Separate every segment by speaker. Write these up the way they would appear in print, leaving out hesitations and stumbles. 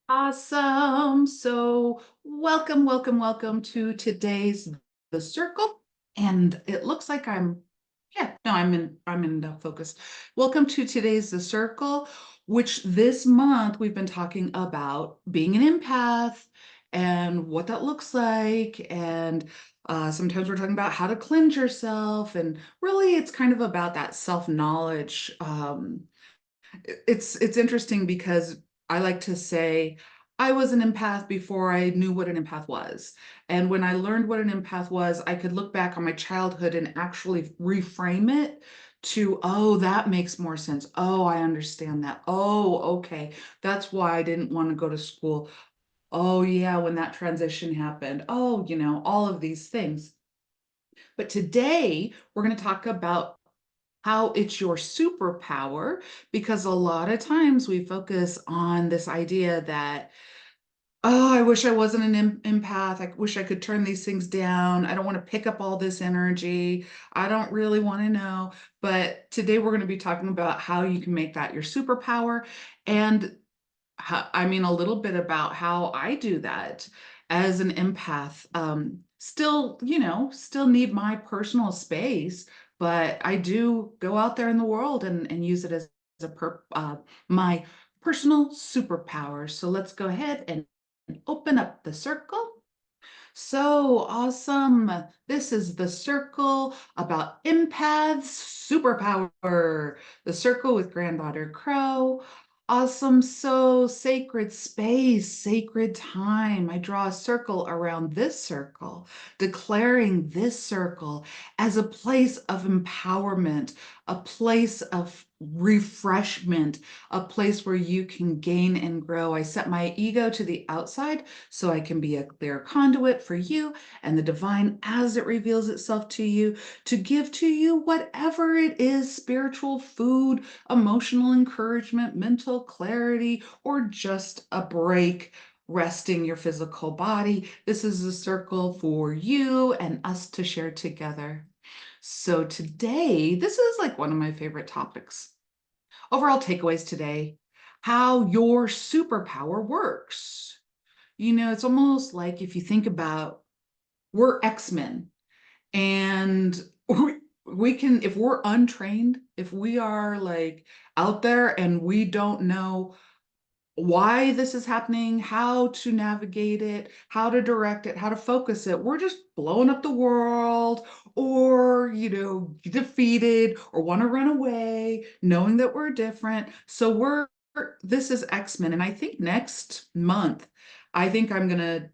Speaker 1: Awesome. So welcome to today's The Circle. And it looks like I'm in the focus. Welcome to today's The Circle, which this month we've been talking about being an empath and what that looks like. And sometimes we're talking about how to cleanse yourself. And really, it's kind of about that self-knowledge. It's interesting because I like to say I was an empath before I knew what an empath was. And when I learned what an empath was, I could look back on my childhood and actually reframe it to, oh, that makes more sense. Oh, I understand that. Oh, okay. That's why I didn't want to go to school. Oh, yeah, when that transition happened. Oh, all of these things. But today we're going to talk about how it's your superpower, because a lot of times we focus on this idea that, oh, I wish I wasn't an empath. I wish I could turn these things down. I don't want to pick up all this energy. I don't really want to know. But today we're going to be talking about how you can make that your superpower. And a little bit about how I do that as an empath. Still need my personal space, but I do go out there in the world and use it as my personal superpower. So let's go ahead and open up the circle. So awesome. This is the circle about empaths, superpower. The circle with Granddaughter Crow. Awesome. So sacred space, sacred time. I draw a circle around this circle, declaring this circle as a place of empowerment, a place of refreshment, a place where you can gain and grow. I set my ego to the outside so I can be a clear conduit for you and the divine as it reveals itself to you, to give to you whatever it is: spiritual food, emotional encouragement, mental clarity, or just a break. Resting your physical body. This is a circle for you and us to share together. So, today, this is like one of my favorite topics. Overall takeaways today: how your superpower works. It's almost like if you think about, we're X-Men, and we can, if we're untrained, if we are like out there and we don't know why this is happening, how to navigate it, how to direct it, how to focus it, we're just blowing up the world, or, defeated, or want to run away, knowing that we're different. So this is X-Men. And I think next month, I think I'm going to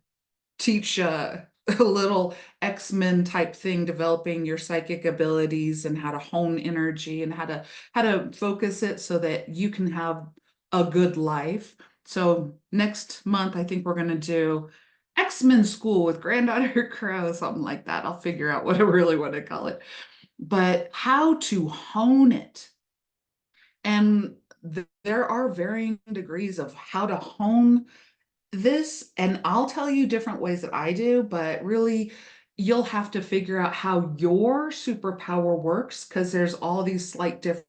Speaker 1: teach a little X-Men type thing, developing your psychic abilities and how to hone energy and how to focus it so that you can have a good life. So next month, I think we're going to do X-Men School with Granddaughter Crow, something like that. I'll figure out what I really want to call it. But how to hone it. And there are varying degrees of how to hone this, and I'll tell you different ways that I do, but really you'll have to figure out how your superpower works, because there's all these slight differences.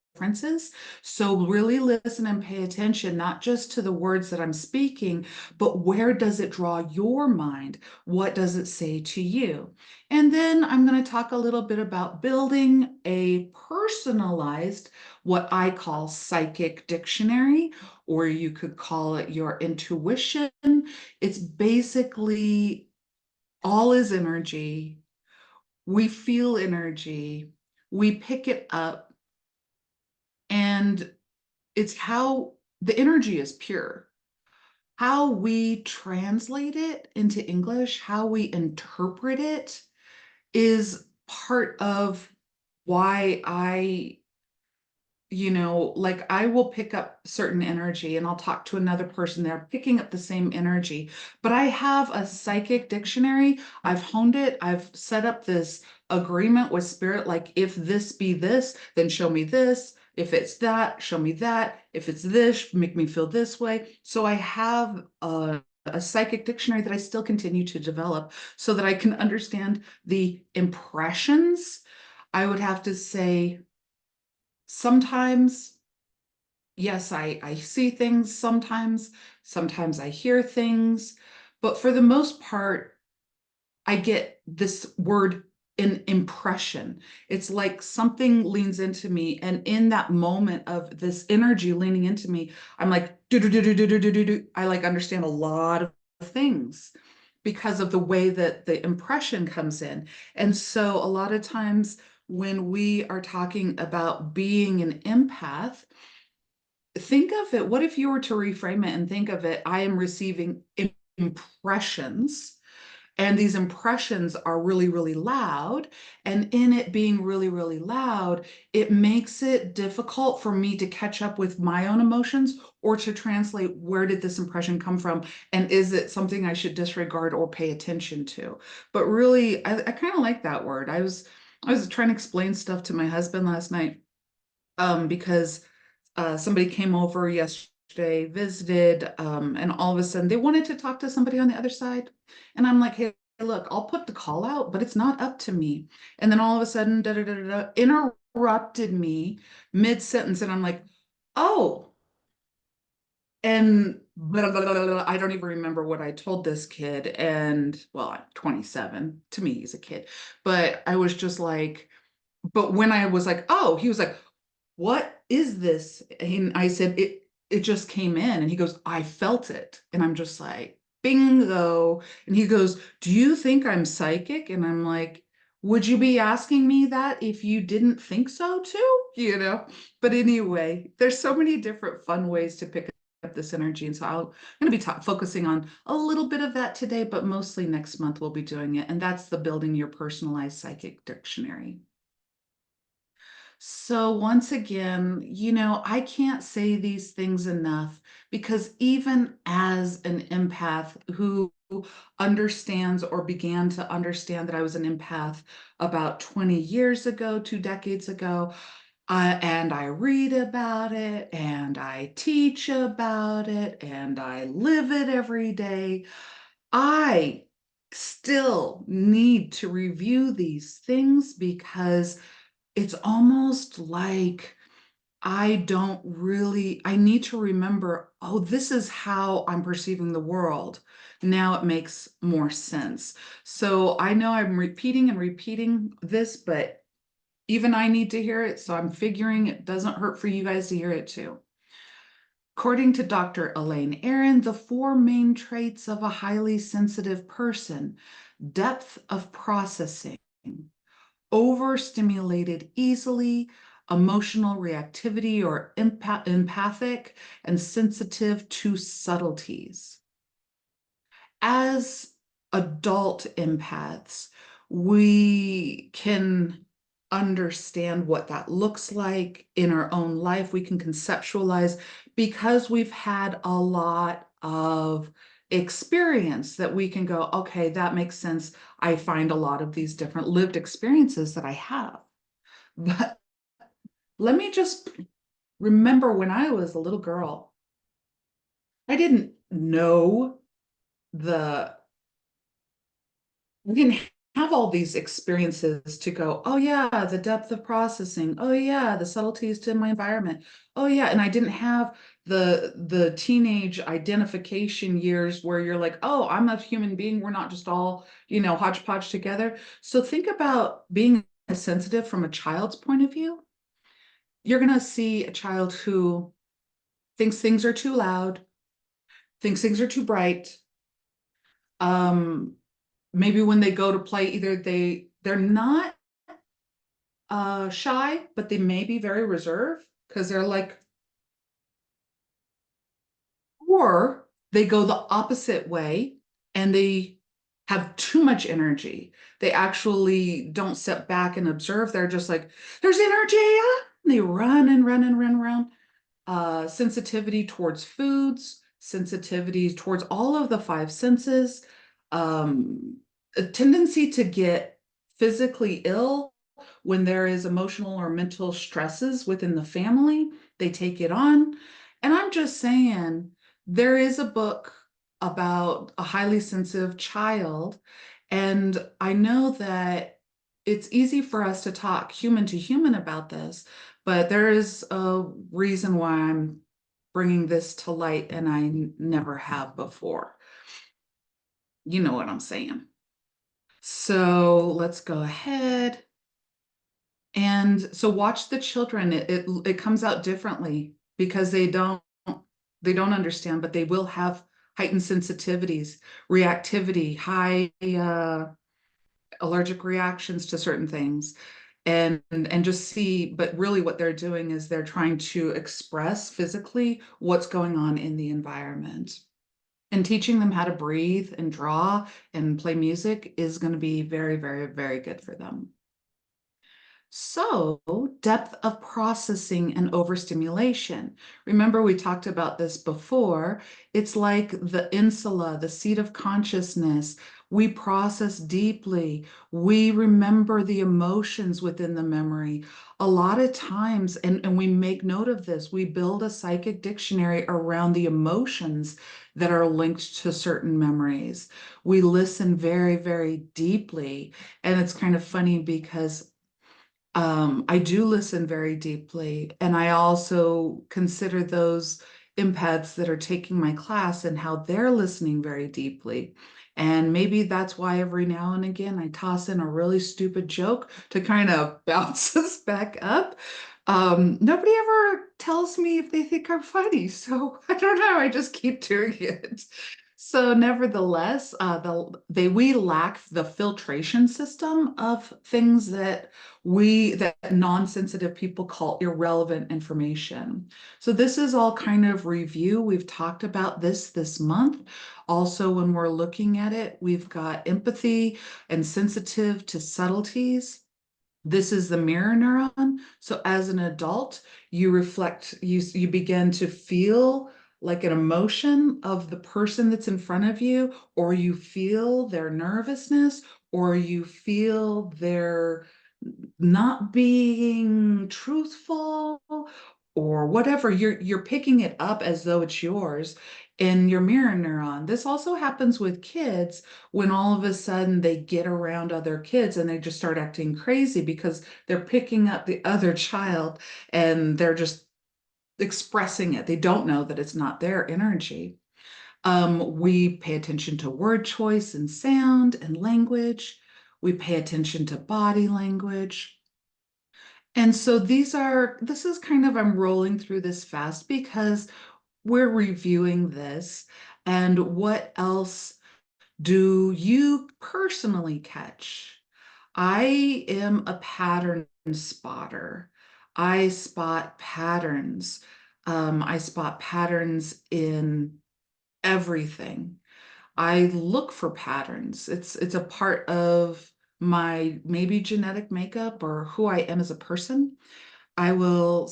Speaker 1: So really listen and pay attention, not just to the words that I'm speaking, but where does it draw your mind? What does it say to you? And then I'm going to talk a little bit about building a personalized, what I call psychic dictionary, or you could call it your intuition. It's basically all is energy. We feel energy, we pick it up, and it's how the energy is pure. How we translate it into English, how we interpret it, is part of why like I will pick up certain energy and I'll talk to another person, they're picking up the same energy. But I have a psychic dictionary. I've honed it. I've set up this agreement with spirit, like, if this be this, then show me this. If it's that, show me that. If it's this, make me feel this way. So I have a psychic dictionary that I still continue to develop so that I can understand the impressions. I would have to say sometimes Yes, I see things sometimes, sometimes I hear things, but for the most part, I get this word in impression. It's like something leans into me, and in that moment of this energy leaning into me, I'm like, do do do do do do do do do. I like understand a lot of things because of the way that the impression comes in. And so a lot of times when we are talking about being an empath, think of it, what if you were to reframe it and think of it, I am receiving impressions, and these impressions are really, really loud. And in it being really, really loud, it makes it difficult for me to catch up with my own emotions or to translate where did this impression come from? And is it something I should disregard or pay attention to? But really, I kind of like that word. I was trying to explain stuff to my husband last night, because somebody came over yesterday, visited, and all of a sudden they wanted to talk to somebody on the other side. And I'm like, hey, look, I'll put the call out, but it's not up to me. And then all of a sudden, da da da da, interrupted me mid-sentence. And I'm like, oh, and blah, blah, blah, blah, I don't even remember what I told this kid. And well, I'm 27. To me, he's a kid. But I was just like, but when I was like, oh, he was like, what is this? And I said, it just came in. And he goes, I felt it. And I'm just like, bingo. And he goes, do you think I'm psychic? And I'm like, would you be asking me that if you didn't think so too? But anyway, there's so many different fun ways to pick up this energy. And so I'm going to be focusing on a little bit of that today, but mostly next month we'll be doing it. And that's the Building Your Personalized Psychic Dictionary. So once again, I can't say these things enough, because even as an empath who understands or began to understand that I was an empath about 20 years ago, 2 decades ago, and I read about it and I teach about it and I live it every day, I still need to review these things because it's almost like I need to remember, oh, this is how I'm perceiving the world. Now it makes more sense. So I know I'm repeating and repeating this, but even I need to hear it. So I'm figuring it doesn't hurt for you guys to hear it too. According to Dr. Elaine Aron, the four main traits of a highly sensitive person: depth of processing, overstimulated easily, emotional reactivity or empathic, and sensitive to subtleties. As adult empaths, we can understand what that looks like in our own life. We can conceptualize because we've had a lot of experience that we can go, okay, that makes sense. I find a lot of these different lived experiences that I have. But let me just remember when I was a little girl, I didn't know the we didn't have all these experiences to go, oh yeah, the depth of processing, oh yeah, the subtleties to my environment, oh yeah. And I didn't have the teenage identification years where you're like, oh, I'm a human being, we're not just all hodgepodge together. So think about being sensitive from a child's point of view. You're going to see a child who thinks things are too loud, thinks things are too bright. um Maybe when they go to play, either they're not shy, but they may be very reserved because they're like, or they go the opposite way and they have too much energy. They actually don't step back and observe. They're just like, there's energy. Ah! And they run and run and run around. Sensitivity towards foods, sensitivity towards all of the five senses, a tendency to get physically ill when there is emotional or mental stresses within the family. They take it on. And I'm just saying, there is a book about a highly sensitive child. And I know that it's easy for us to talk human to human about this, but there is a reason why I'm bringing this to light, and I never have before. You know what I'm saying. So let's go ahead. And so watch the children. It comes out differently because they don't understand, but they will have heightened sensitivities, reactivity, high allergic reactions to certain things. And just see, but really what they're doing is they're trying to express physically what's going on in the environment. And teaching them how to breathe and draw and play music is going to be very, very, very good for them. So, depth of processing and overstimulation. Remember, we talked about this before. It's like the insula, the seat of consciousness. We process deeply. We remember the emotions within the memory. A lot of times, and we make note of this, we build a psychic dictionary around the emotions that are linked to certain memories. We listen very, very deeply. And it's kind of funny because I do listen very deeply, and I also consider those empaths that are taking my class and how they're listening very deeply. And maybe that's why every now and again I toss in a really stupid joke to kind of bounce us back up. Nobody ever tells me if they think I'm funny, so I don't know. I just keep doing it. So, nevertheless, we lack the filtration system of things that non-sensitive people call irrelevant information. So this is all kind of review. We've talked about this month. Also, when we're looking at it, we've got empathy and sensitive to subtleties. This is the mirror neuron. So as an adult, you reflect, you begin to feel like an emotion of the person that's in front of you, or you feel their nervousness, or you feel their not being truthful or whatever. You're picking it up as though it's yours in your mirror neuron. This also happens with kids when all of a sudden they get around other kids and they just start acting crazy because they're picking up the other child and they're just expressing it. They don't know that it's not their energy. We pay attention to word choice and sound and language. We pay attention to body language. And so this is kind of, I'm rolling through this fast because we're reviewing this. And what else do you personally catch? I am a pattern spotter. I spot patterns. I spot patterns in everything. I look for patterns. It's a part of my maybe genetic makeup or who I am as a person. I will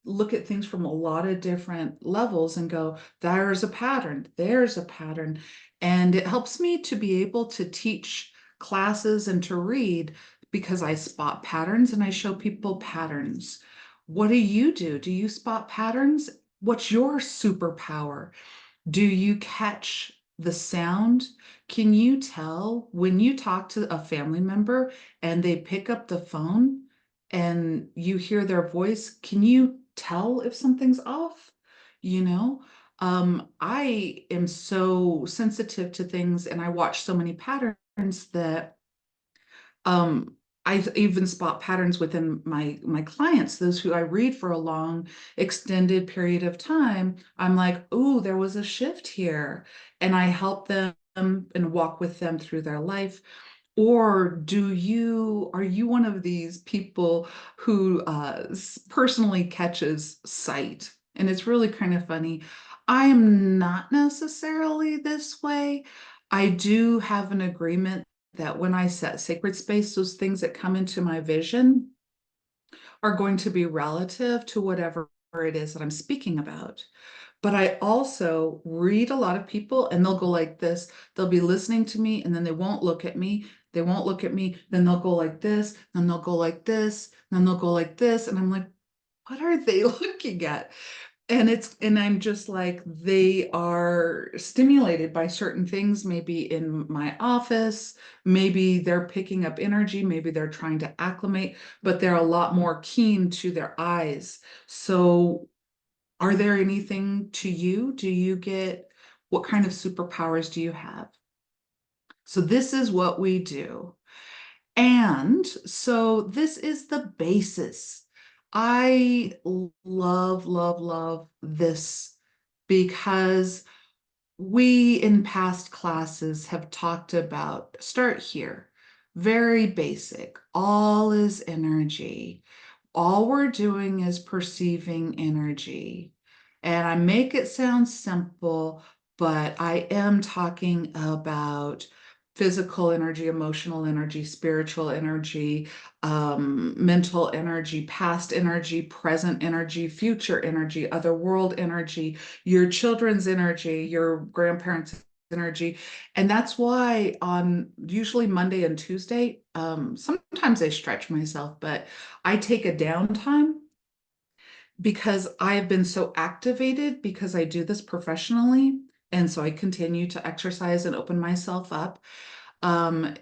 Speaker 1: look at things from a lot of different levels and go, there's a pattern, there's a pattern. And it helps me to be able to teach classes and to read because I spot patterns and I show people patterns. What do you do? Do you spot patterns? What's your superpower? Do you catch the sound? Can you tell when you talk to a family member and they pick up the phone and you hear their voice? Can you tell if something's off? You know, I am so sensitive to things and I watch so many patterns that um, I even spot patterns within my clients, those who I read for a long, extended period of time. I'm like, oh, there was a shift here, and I help them and walk with them through their life. Or are you one of these people who personally catches sight? And it's really kind of funny. I am not necessarily this way. I do have an agreement that when I set sacred space, those things that come into my vision are going to be relative to whatever it is that I'm speaking about. But I also read a lot of people and they'll go like this. They'll be listening to me and then they won't look at me. They won't look at me. Then they'll go like this. Then they'll go like this. Then they'll go like this. And I'm like, what are they looking at? And I'm just like, they are stimulated by certain things, maybe in my office, maybe they're picking up energy, maybe they're trying to acclimate, but they're a lot more keen to their eyes. So Are there anything to you? What kind of superpowers do you have? So this is what we do. And so this is the basis. I love, love, love this because we in past classes have talked about start here, very basic. All is energy. All we're doing is perceiving energy. And I make it sound simple, but I am talking about physical energy, emotional energy, spiritual energy, mental energy, past energy, present energy, future energy, other world energy, your children's energy, your grandparents' energy. And that's why on usually Monday and Tuesday, sometimes I stretch myself, but I take a downtime because I have been so activated because I do this professionally. And so I continue to exercise and open myself up.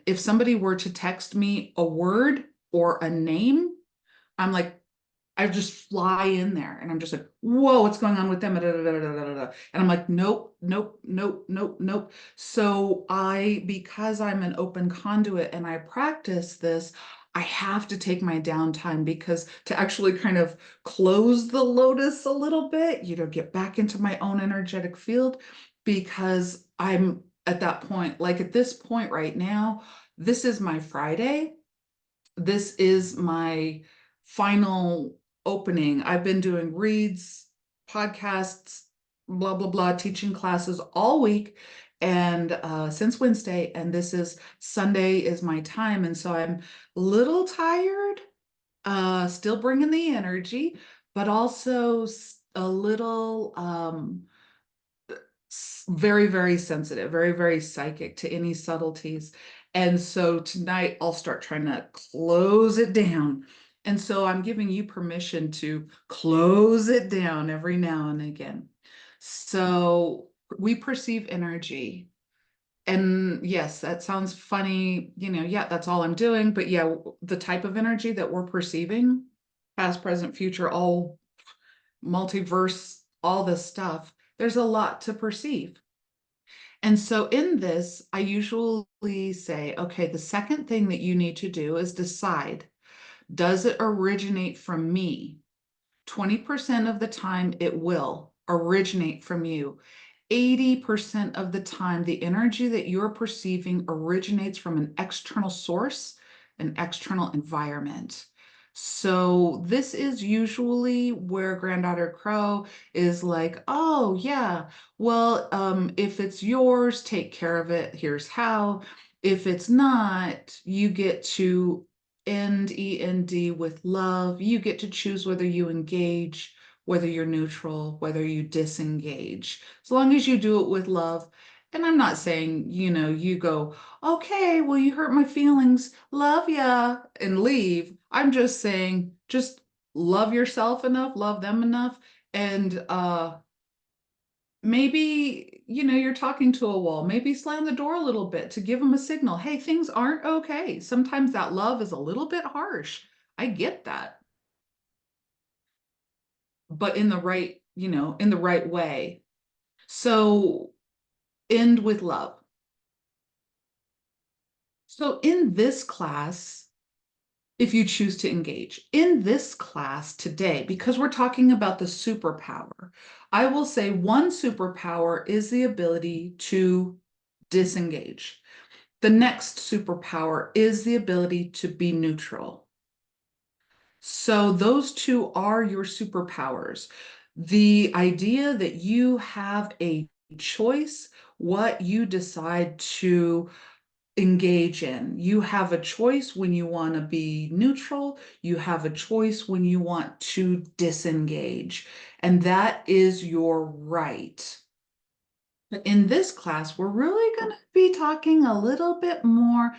Speaker 1: If somebody were to text me a word or a name, I'm like, I just fly in there and I'm just like, whoa, what's going on with them? And I'm like, nope, nope, nope, nope, nope. So because I'm an open conduit and I practice this, I have to take my downtime because to actually kind of close the lotus a little bit, get back into my own energetic field because I'm at that point, like at this point right now, this is my Friday. This is my final opening. I've been doing reads, podcasts, blah, blah, blah, teaching classes all week and since Wednesday. And this is Sunday is my time. And so I'm a little tired, still bringing the energy, but also a little very, very sensitive, very, very psychic to any subtleties. And so tonight I'll start trying to close it down. And so I'm giving you permission to close it down every now and again. So we perceive energy. And yes, that sounds funny. Yeah, that's all I'm doing. But yeah, the type of energy that we're perceiving, past, present, future, all multiverse, all this stuff, there's a lot to perceive. And so in this, I usually say, okay, the second thing that you need to do is decide, does it originate from me? 20% of the time, it will originate from you. 80% of the time, the energy that you're perceiving originates from an external source, an external environment. So this is usually where Granddaughter Crow is like, oh yeah, well, if it's yours, take care of it. Here's how. If it's not, you get to END with love. You get to choose whether you engage, whether you're neutral, whether you disengage, as long as you do it with love. And I'm not saying, you go, okay, well, you hurt my feelings, love ya, and leave. I'm just saying, just love yourself enough, love them enough, and maybe, you're talking to a wall, maybe slam the door a little bit to give them a signal. Hey, things aren't okay. Sometimes that love is a little bit harsh. I get that, but in the right way. So end with love. So in this class, if you choose to engage in this class today, because we're talking about the superpower, I will say one superpower is the ability to disengage. The next superpower is the ability to be neutral. So those two are your superpowers. The idea that you have a choice, what you decide to engage in. You have a choice when you want to be neutral. You have a choice when you want to disengage. And that is your right. But in this class, we're really going to be talking a little bit more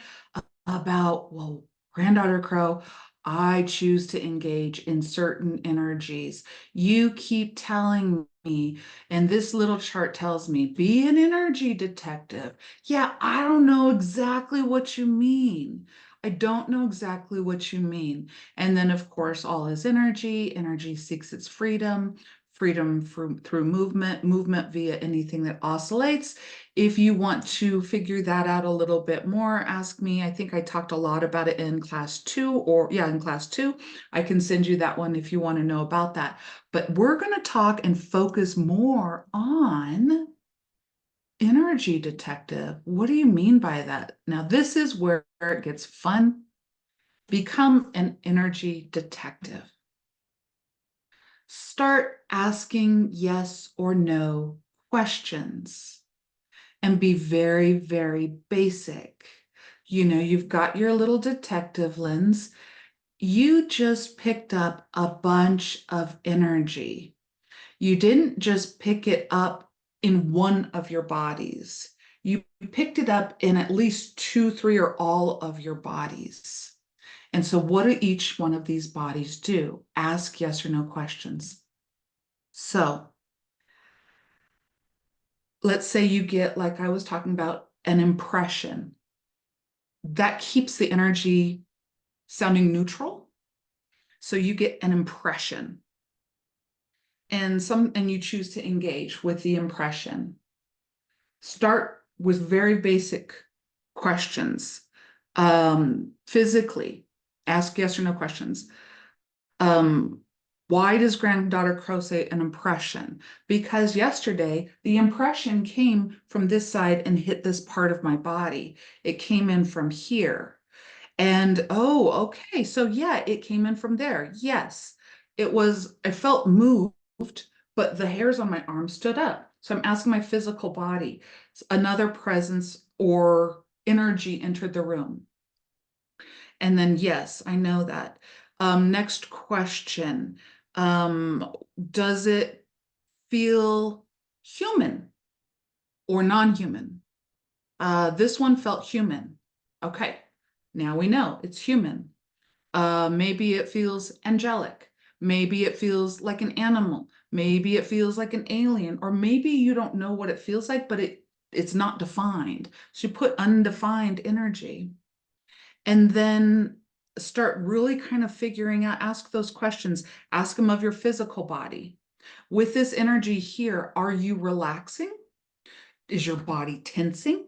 Speaker 1: about, well, Granddaughter Crow, I choose to engage in certain energies. You keep telling me, and this little chart tells me, be an energy detective. Yeah, I don't know exactly what you mean. I don't know exactly what you mean. And then, of course, all is energy. Energy seeks its freedom. freedom through movement, movement via anything that oscillates. If you want to figure that out a little bit more, ask me. I think I talked a lot about it in class 2, or yeah, in class 2. I can send you that one if you want to know about that. But we're going to talk and focus more on energy detective. What do you mean by that? Now, this is where it gets fun. Become an energy detective. Start asking yes or no questions and be very, very basic. You've got your little detective lens. You just picked up a bunch of energy. You didn't just pick it up in one of your bodies. You picked it up in at least 2, 3, or all of your bodies. And so what do each one of these bodies do? Ask yes or no questions. So let's say you get, like I was talking about, an impression. That keeps the energy sounding neutral. So you get an impression. And you choose to engage with the impression. Start with very basic questions. Physically, ask yes or no questions. Um, why does Granddaughter Crow say an impression? Because yesterday the impression came from this side and hit this part of my body. It came in from here. And oh, okay. So yeah, it came in from there. Yes, I felt moved, but the hairs on my arm stood up. So I'm asking my physical body, another presence or energy entered the room. And then, yes, I know that. Next question. Does it feel human or non-human? This one felt human. Okay, now we know it's human. Maybe it feels angelic. Maybe it feels like an animal. Maybe it feels like an alien, or maybe you don't know what it feels like, but it's not defined. So you put undefined energy. And then start really kind of figuring out, ask those questions, ask them of your physical body. With this energy here, are you relaxing? Is your body tensing?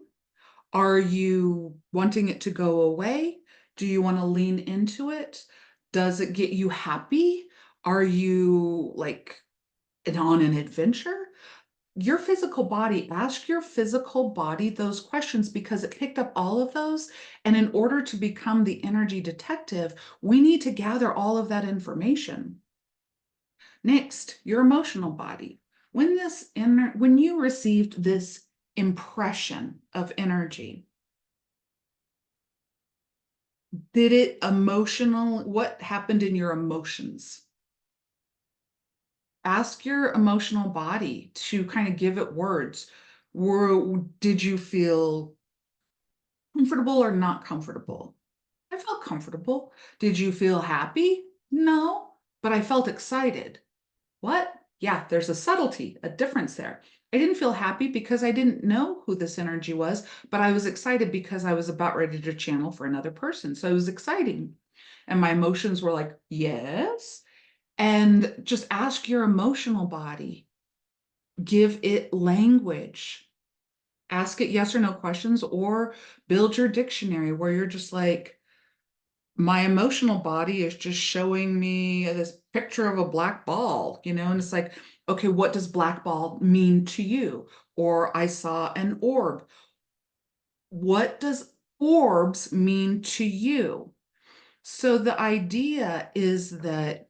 Speaker 1: Are you wanting it to go away? Do you want to lean into it? Does it get you happy? Are you like on an adventure? Your physical body, ask your physical body those questions because it picked up all of those. And in order to become the energy detective, we need to gather all of that information. Next, your emotional body. When you received this impression of energy, what happened in your emotions? Ask your emotional body to kind of give it words. Did you feel comfortable or not comfortable? I felt comfortable. Did you feel happy? No, but I felt excited. What? Yeah, there's a subtlety, a difference there. I didn't feel happy because I didn't know who this energy was, but I was excited because I was about ready to channel for another person. So it was exciting. And my emotions were like, yes. And just ask your emotional body, give it language. Ask it yes or no questions, or build your dictionary where you're just like, my emotional body is just showing me this picture of a black ball, and it's like, okay, what does black ball mean to you? Or I saw an orb. What does orbs mean to you? So the idea is that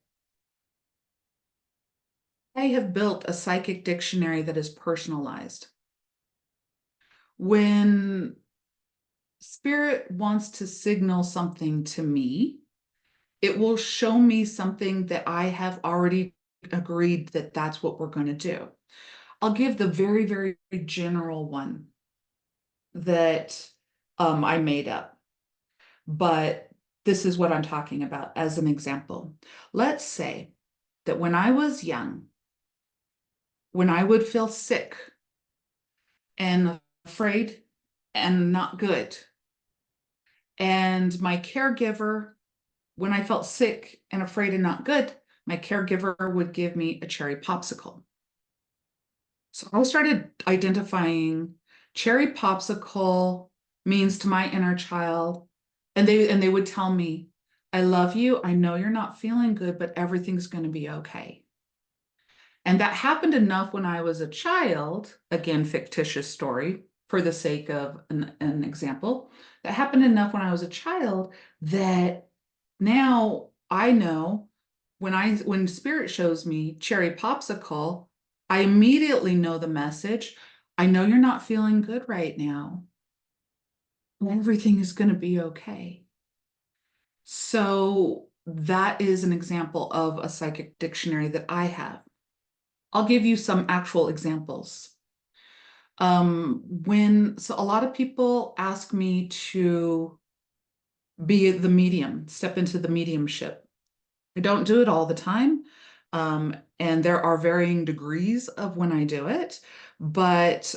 Speaker 1: I have built a psychic dictionary that is personalized. When spirit wants to signal something to me, it will show me something that I have already agreed that that's what we're going to do. I'll give the very, very general one that I made up, but this is what I'm talking about as an example. Let's say that when I was young, when I would feel sick and afraid and not good, and my caregiver, when I felt sick and afraid and not good, my caregiver would give me a cherry popsicle. So I started identifying cherry popsicle means to my inner child. And they would tell me, I love you. I know you're not feeling good, but everything's going to be okay. And that happened enough when I was a child, again, fictitious story for the sake of an example. That happened enough when I was a child that now I know when spirit shows me cherry popsicle, I immediately know the message. I know you're not feeling good right now. Everything is going to be okay. So that is an example of a psychic dictionary that I have. I'll give you some actual examples. So a lot of people ask me to be the medium, step into the mediumship. I don't do it all the time. And there are varying degrees of when I do it. But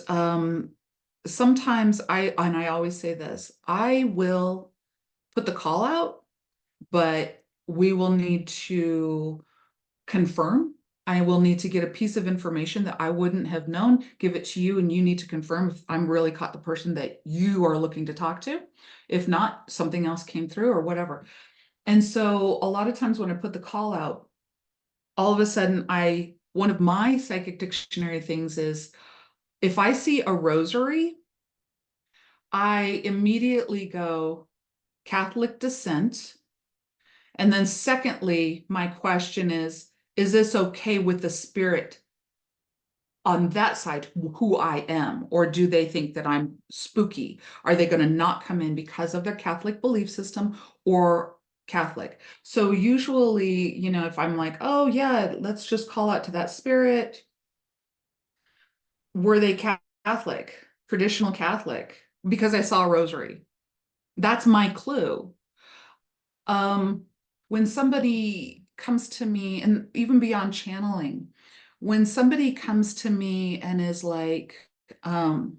Speaker 1: sometimes and I always say this, I will put the call out, but we will need to confirm. I will need to get a piece of information that I wouldn't have known, give it to you, and you need to confirm if I'm really caught the person that you are looking to talk to. If not, something else came through or whatever. And so a lot of times when I put the call out, all of a sudden one of my psychic dictionary things is if I see a rosary, I immediately go Catholic descent. And then secondly, my question is this okay with the spirit on that side, who I am? Or do they think that I'm spooky? Are they going to not come in because of their Catholic belief system or Catholic? So usually, if I'm like, oh yeah, let's just call out to that spirit, were they Catholic, traditional Catholic? Because I saw a rosary. That's my clue. Um, when somebody comes to me, and even beyond channeling, when somebody comes to me and is like, um,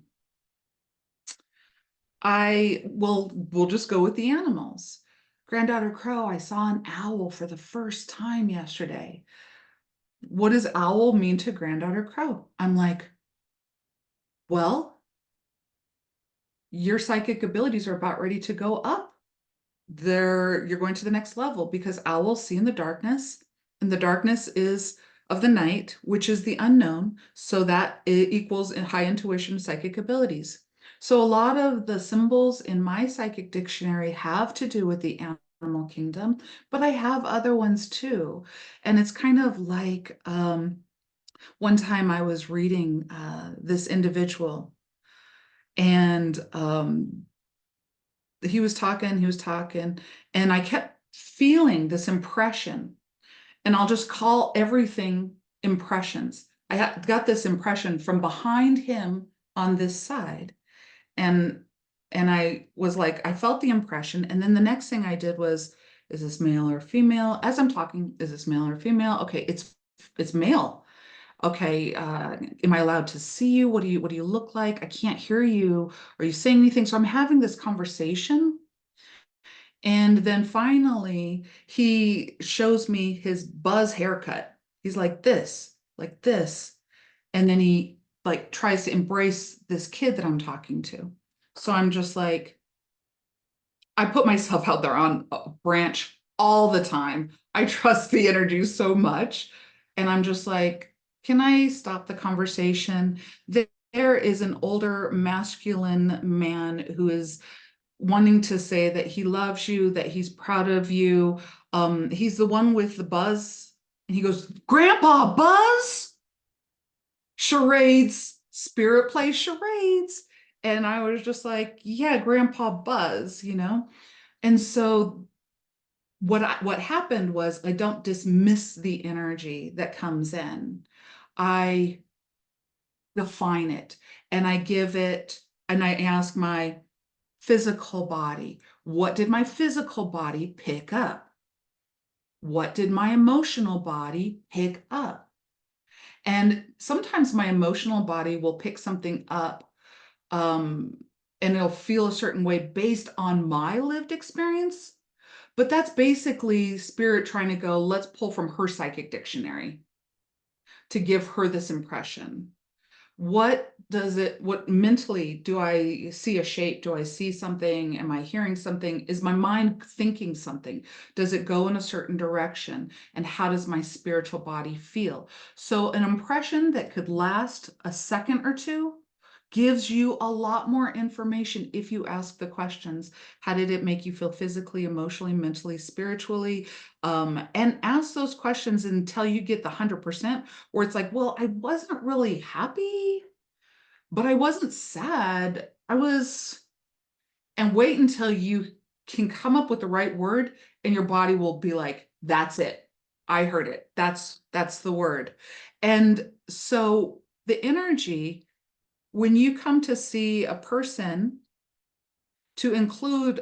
Speaker 1: we'll just go with the animals. Granddaughter Crow, I saw an owl for the first time yesterday. What does owl mean to Granddaughter Crow? I'm like, well, your psychic abilities are about ready to go up. You're going to the next level because owls see in the darkness, and the darkness is of the night, which is the unknown. So that equals in high intuition psychic abilities. So a lot of the symbols in my psychic dictionary have to do with the animal kingdom, but I have other ones too. And it's kind of like one time I was reading this individual, and he was talking, and I kept feeling this impression, and I'll just call everything impressions. I got this impression from behind him on this side, and I was like, I felt the impression, and then the next thing I did was, is this male or female? As I'm talking, is this male or female? Okay, it's male. Okay, am I allowed to see you? What do you look like? I can't hear you. Are you saying anything? So I'm having this conversation. And then finally, he shows me his buzz haircut. He's like this, like this. And then he like tries to embrace this kid that I'm talking to. So I'm just like, I put myself out there on a branch all the time. I trust the energy so much. And I'm just like, can I stop the conversation? There is an older masculine man who is wanting to say that he loves you, that he's proud of you. He's the one with the buzz. And he goes, Grandpa Buzz? Charades, spirit plays charades. And I was just like, yeah, Grandpa Buzz. And so what happened was I don't dismiss the energy that comes in. I define it, and I give it, and I ask my physical body, what did my physical body pick up? What did my emotional body pick up? And sometimes my emotional body will pick something up, and it'll feel a certain way based on my lived experience. But that's basically spirit trying to go, let's pull from her psychic dictionary to give her this impression. What mentally do I see a shape? Do I see something? Am I hearing something? Is my mind thinking something? Does it go in a certain direction? And how does my spiritual body feel? So an impression that could last a second or two gives you a lot more information if you ask the questions. How did it make you feel physically, emotionally, mentally, spiritually? And ask those questions until you get the 100%, where it's like, well, I wasn't really happy, but I wasn't sad. And wait until you can come up with the right word and your body will be like, that's it. I heard it. That's the word. And so the energy, when you come to see a person, to include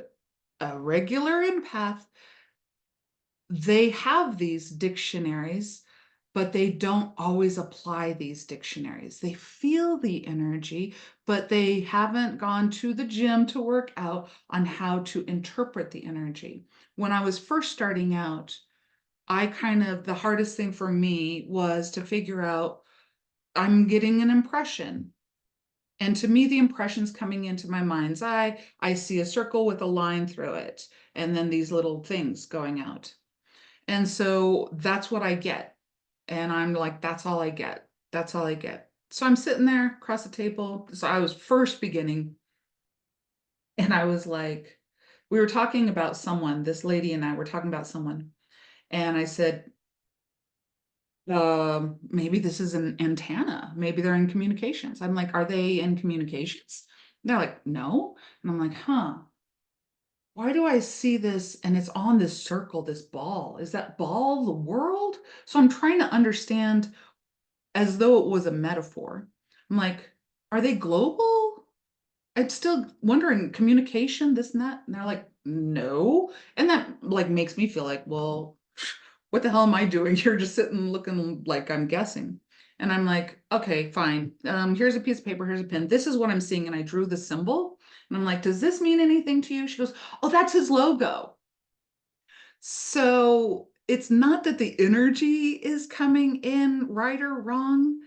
Speaker 1: a regular empath, they have these dictionaries, but they don't always apply these dictionaries. They feel the energy, but they haven't gone to the gym to work out on how to interpret the energy. When I was first starting out, the hardest thing for me was to figure out, I'm getting an impression. And to me, the impression's coming into my mind's eye. I see a circle with a line through it, and then these little things going out. And so that's what I get. And I'm like, that's all I get. That's all I get. So I'm sitting there across the table. So I was first beginning, and I was like, we were talking about someone, this lady and I were talking about someone. And I said, maybe this is an antenna. Maybe they're in communications. I'm like, are they in communications? They're like, no. And I'm like, huh, why do I see this? And it's on this circle, this ball. Is that ball the world? So I'm trying to understand as though it was a metaphor. I'm like, are they global? I'm still wondering communication, this and that. And they're like, no. And that like makes me feel like, well, what the hell am I doing? You're just sitting looking like I'm guessing. And I'm like, okay, fine. Here's a piece of paper, here's a pen. This is what I'm seeing. And I drew the symbol. And I'm like, does this mean anything to you? She goes, oh, that's his logo. So it's not that the energy is coming in right or wrong,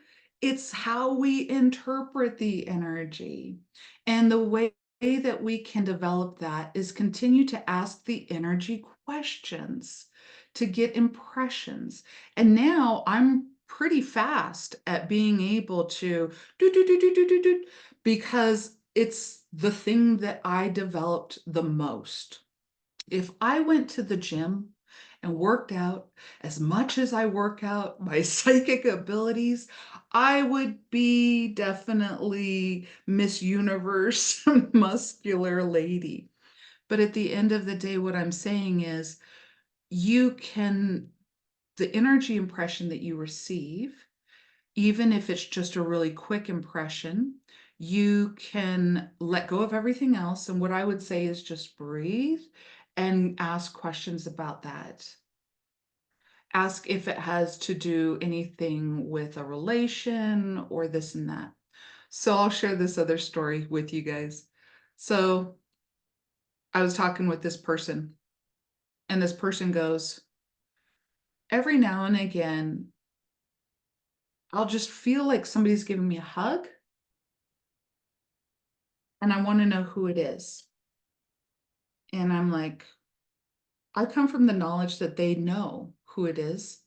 Speaker 1: it's how we interpret the energy. And the way that we can develop that is continue to ask the energy questions to get impressions. And now I'm pretty fast at being able to do, because it's the thing that I developed the most. If I went to the gym and worked out as much as I work out my psychic abilities, I would be definitely Miss Universe muscular lady. But at the end of the day, what I'm saying is you can, the energy impression that you receive, even if it's just a really quick impression, you can let go of everything else. And what I would say is just breathe and ask questions about that. Ask if it has to do anything with a relation or this and that. So I'll share this other story with you guys. So I was talking with this person, and this person goes, every now and again, I'll just feel like somebody's giving me a hug, and I want to know who it is. And I'm like, I come from the knowledge that they know who it is,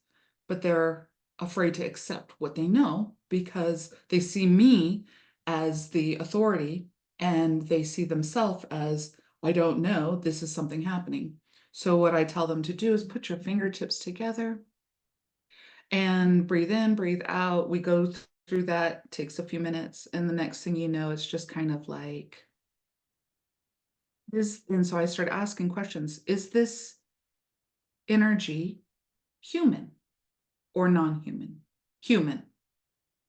Speaker 1: but they're afraid to accept what they know because they see me as the authority and they see themselves as, I don't know, this is something happening. So, what I tell them to do is put your fingertips together and breathe in, breathe out. We go through that, takes a few minutes, and the next thing you know, it's just kind of like this. And so I started asking questions. Is this energy human or non-human? Human.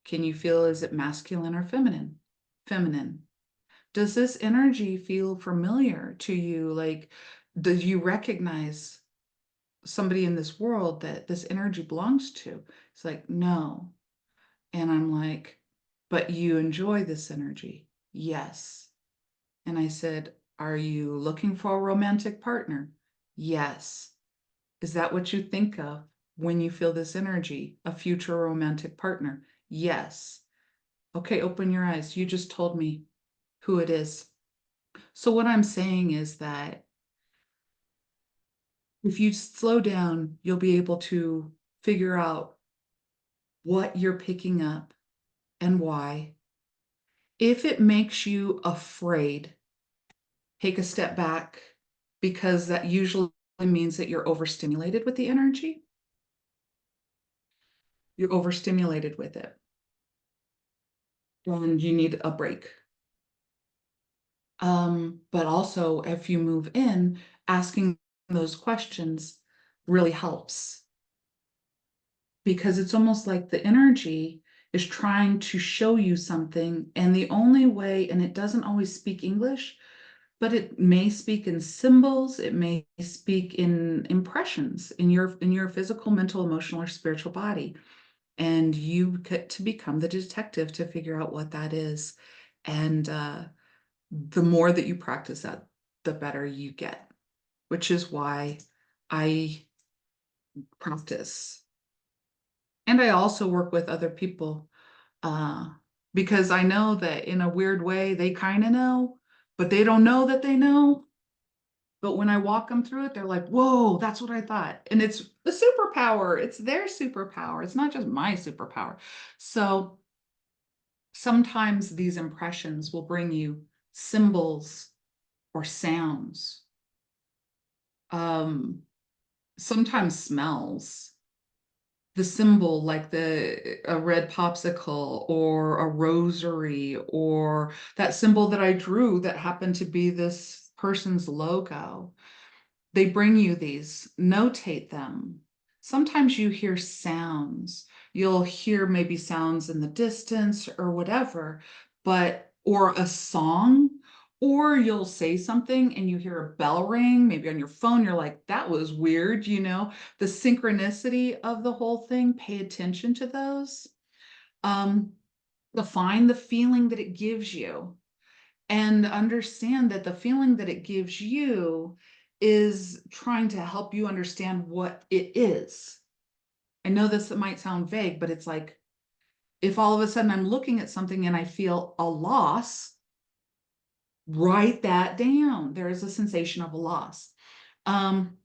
Speaker 1: Can you feel, is it masculine or feminine? Feminine. Does this energy feel familiar to you? Like, do you recognize somebody in this world that this energy belongs to? It's like, no. And I'm like, but you enjoy this energy? Yes. And I said, are you looking for a romantic partner? Yes. Is that what you think of when you feel this energy? A future romantic partner? Yes. Okay, open your eyes. You just told me who it is. So, what I'm saying is that if you slow down, you'll be able to figure out what you're picking up and why. If it makes you afraid, take a step back because that usually means that you're overstimulated with the energy. You're overstimulated with it and you need a break. But also, if you move in, asking those questions really helps because it's almost like the energy is trying to show you something. And the only way, and it doesn't always speak English, but it may speak in symbols, it may speak in impressions in your physical, mental, emotional, or spiritual body. And you get to become the detective to figure out what that is. And the more that you practice that, the better you get, which is why I practice. And I also work with other people uh, because I know that in a weird way, they kind of know, but they don't know that they know. But when I walk them through it, they're like, whoa, that's what I thought. And it's a superpower. It's their superpower. It's not just my superpower. So sometimes these impressions will bring you symbols or sounds, um, sometimes smells. The symbol like the a red popsicle or a rosary or that symbol that I drew that happened to be this person's logo. They bring you these, notate them. Sometimes you hear sounds. You'll hear maybe sounds in the distance or whatever, but, or a song, or you'll say something and you hear a bell ring, maybe on your phone. You're like, that was weird, you know, the synchronicity of the whole thing. Pay attention to those. Um, Define the feeling that it gives you and understand that the feeling that it gives you is trying to help you understand what it is. I know this might sound vague, but it's like if all of a sudden I'm looking at something and I feel a loss, write that down. There is a sensation of a loss. Um,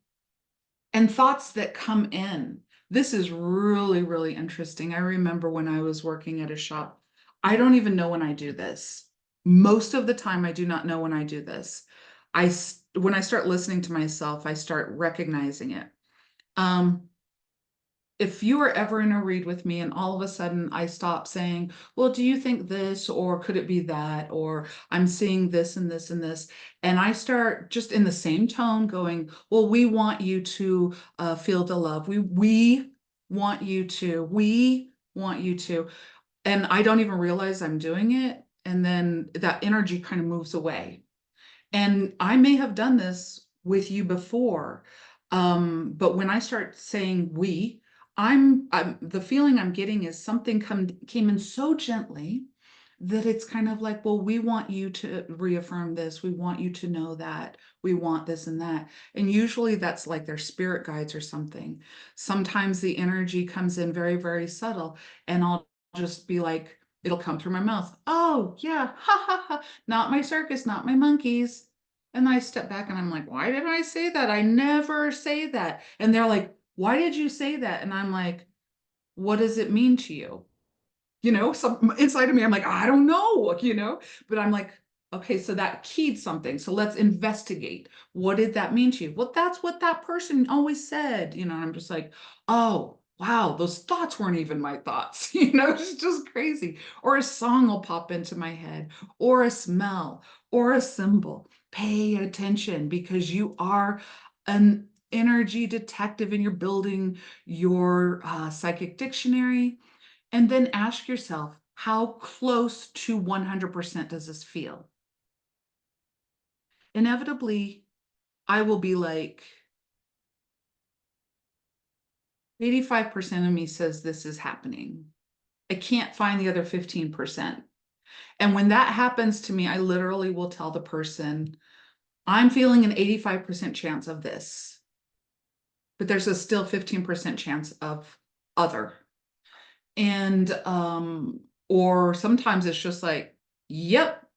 Speaker 1: and thoughts that come in. This is really, really interesting. I remember when I was working at a shop, I don't even know when I do this. Most of the time, I do not know when I do this. When I start listening to myself, I start recognizing it. Um, if you were ever in a read with me and all of a sudden I stop saying, well, do you think this, or could it be that, or I'm seeing this and this and this, and I start just in the same tone going, well, we want you to feel the love. We want you to, and I don't even realize I'm doing it. And then that energy kind of moves away. And I may have done this with you before, but when I start saying we, I'm the feeling I'm getting is something came in so gently that it's kind of like, well, we want you to reaffirm this. We want you to know that. We want this and that. And usually that's like their spirit guides or something. Sometimes the energy comes in very, very subtle, and I'll just be like, it'll come through my mouth. Oh, yeah, ha ha ha. Not my circus, not my monkeys. And I step back and I'm like, why did I say that? I never say that. And they're like, why did you say that? And I'm like, what does it mean to you? You know, some inside of me, I'm like, I don't know, you know, but I'm like, okay, so that keyed something. So let's investigate. What did that mean to you? Well, that's what that person always said, you know. I'm just like, oh, wow, those thoughts weren't even my thoughts, you know, it's just crazy. Or a song will pop into my head, or a smell, or a symbol. Pay attention because you are an energy detective and you're building your psychic dictionary, and then ask yourself, how close to 100% does this feel? Inevitably, I will be like, 85% of me says this is happening. I can't find the other 15%. And when that happens to me, I literally will tell the person, I'm feeling an 85% chance of this. but there's a still 15% chance of other. And or sometimes it's just like, yep.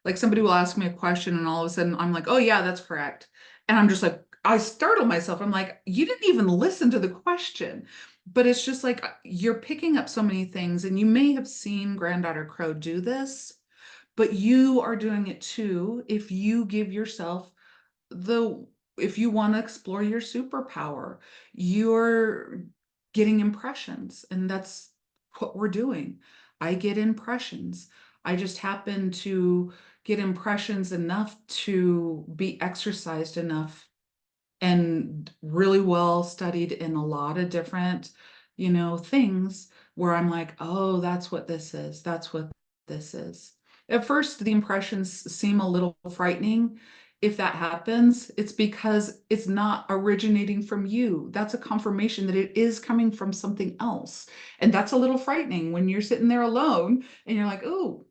Speaker 1: Like somebody will ask me a question and all of a sudden I'm like, oh yeah, that's correct. And I'm just like, I startle myself. I'm like, you didn't even listen to the question. But it's just like you're picking up so many things, and you may have seen Granddaughter Crow do this, but you are doing it too if you give yourself the if you want to explore your superpower. You're getting impressions, and that's what we're doing. I get impressions. I just happen to get impressions enough to be exercised enough and really well studied in a lot of different, things, where I'm like, oh, that's what this is. That's what this is. At first, the impressions seem a little frightening. If that happens, it's because it's not originating from you. That's a confirmation that it is coming from something else. And that's a little frightening when you're sitting there alone and you're like, oh,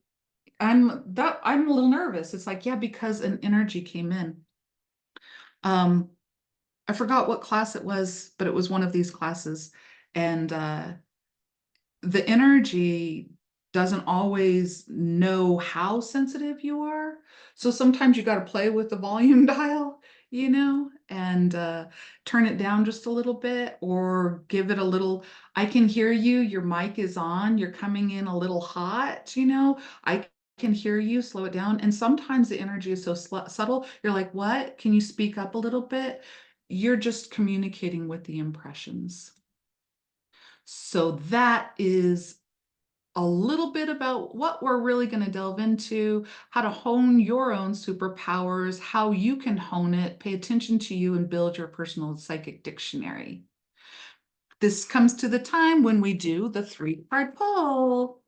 Speaker 1: I'm a little nervous. It's like, yeah, because an energy came in. Um, I forgot what class it was, but it was one of these classes. And the energy doesn't always know how sensitive you are. So sometimes you got to play with the volume dial, and turn it down just a little bit, or give it a little, I can hear you, your mic is on, you're coming in a little hot, I can hear you, slow it down. And sometimes the energy is so subtle, you're like, what? Can you speak up a little bit? You're just communicating with the impressions. So that is a little bit about what we're really going to delve into, how to hone your own superpowers, how you can hone it, pay attention to you, and build your personal psychic dictionary. This comes to the time when we do the 3-card pull.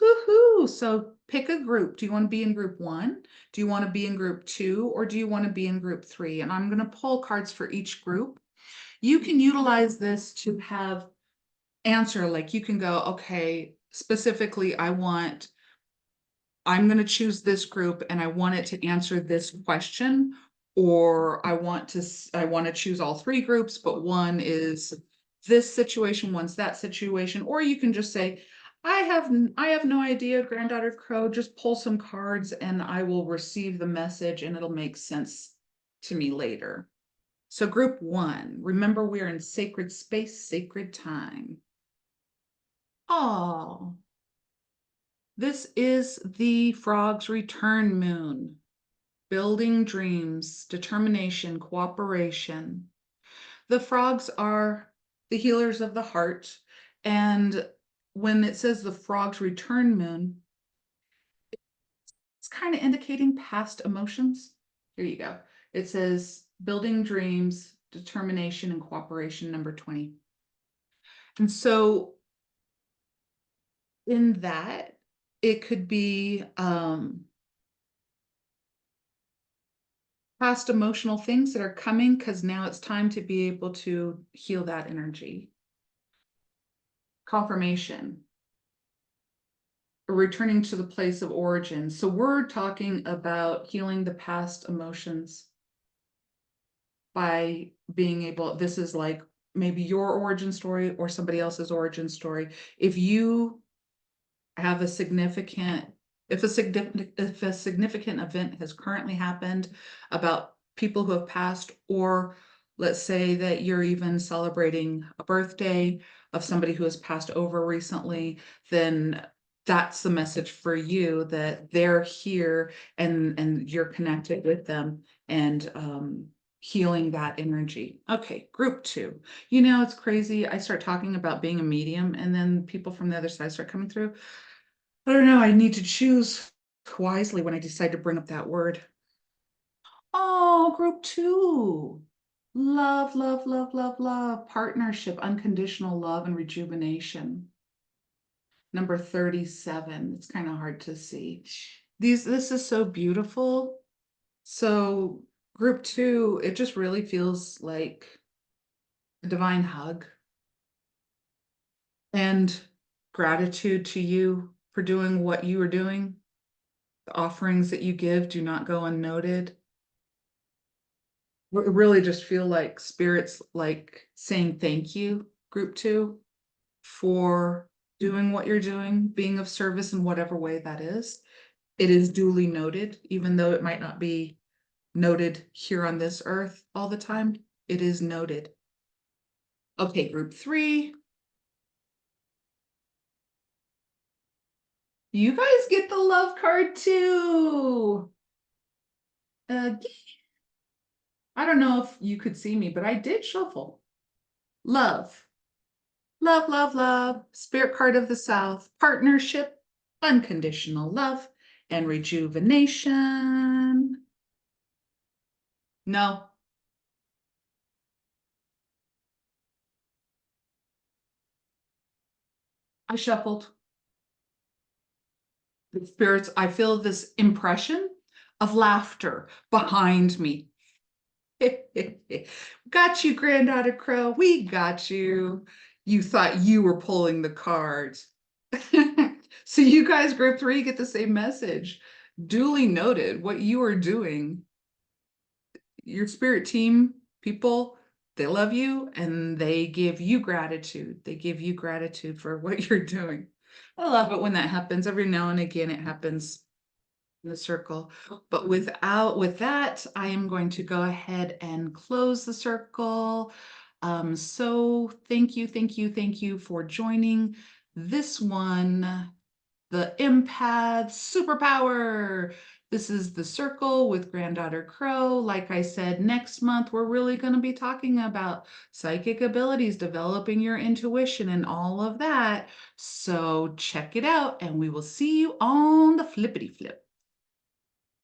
Speaker 1: Woohoo! So pick a group. Do you want to be in group 1? Do you want to be in group 2? Or do you want to be in group 3? And I'm going to pull cards for each group. You can utilize this to have answer, like you can go, okay, specifically, I'm going to choose this group and I want it to answer this question, or I want to choose all 3 groups, but one is this situation, one's that situation. Or you can just say, I have no idea, Granddaughter Crow, just pull some cards and I will receive the message and it'll make sense to me later. So group 1, remember, we're in sacred space, sacred time. Oh, this is the frog's return moon. Building dreams, determination, cooperation. The frogs are the healers of the heart. And when it says the frog's return moon, it's kind of indicating past emotions. Here you go. It says building dreams, determination, and cooperation, number 20. And so in that, it could be past emotional things that are coming, because now it's time to be able to heal that energy. Confirmation, returning to the place of origin. So we're talking about healing the past emotions by being able, this is like maybe your origin story or somebody else's origin story. If you have a significant, if a significant event has currently happened about people who have passed, or let's say that you're even celebrating a birthday of somebody who has passed over recently, then that's the message for you, that they're here and you're connected with them, and healing that energy. Okay, group 2. It's crazy. I start talking about being a medium and then people from the other side start coming through. I don't know. I need to choose wisely when I decide to bring up that word. Oh, group 2. Love, love, love, love, love. Partnership, unconditional love, and rejuvenation. Number 37. It's kind of hard to see. This is so beautiful. So group 2, it just really feels like a divine hug and gratitude to you for doing what you are doing. The offerings that you give do not go unnoted. really just feel like spirits like saying thank you, group two, for doing what you're doing, being of service in whatever way that is. It is duly noted, even though it might not be noted here on this earth all the time. It is noted. Okay, group three. You guys get the love card too. Uh, I don't know if you could see me, but I did shuffle. Love, love, love, love. Spirit card of the South. Partnership, unconditional love, and rejuvenation. No, I shuffled. The spirits, I feel this impression of laughter behind me. Got you, Granddaughter Crow. We got you. You thought you were pulling the cards. So you guys, group three, get the same message. Duly noted what you are doing. Your spirit team people, they love you and they give you gratitude. They give you gratitude for what you're doing. I love it when that happens. Every now and again, it happens in the circle. But with that, I am going to go ahead and close the circle. So thank you, thank you, thank you for joining this one, the Empath Superpower. This is the circle with Granddaughter Crow. Like I said, next month we're really going to be talking about psychic abilities, developing your intuition, and all of that. So check it out, and we will see you on the flippity flip.